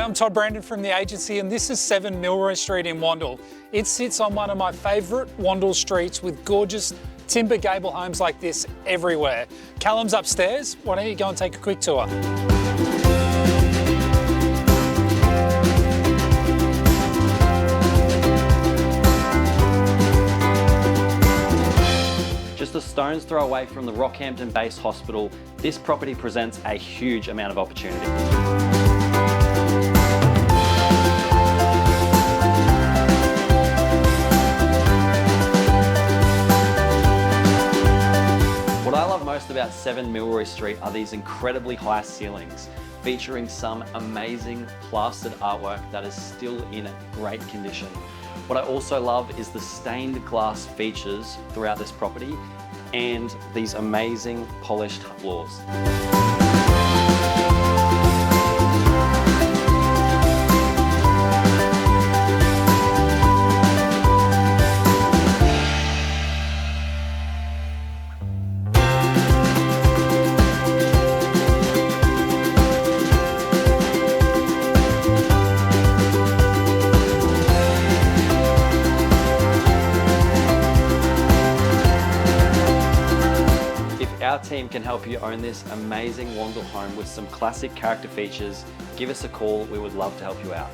I'm Todd Brandon from the agency, and this is 7 Millroy Street in Wandal. It sits on one of my favourite Wandal streets with gorgeous timber gable homes like this everywhere. Callum's upstairs. Why don't you go and take a quick tour? Just a stone's throw away from the Rockhampton-based hospital, this property presents a huge amount of opportunity. What I love most about 7 Millroy Street are these incredibly high ceilings, featuring some amazing plastered artwork that is still in great condition. What I also love is the stained glass features throughout this property and these amazing polished floors. Our team can help you own this amazing Wandal home with some classic character features. Give us a call, we would love to help you out.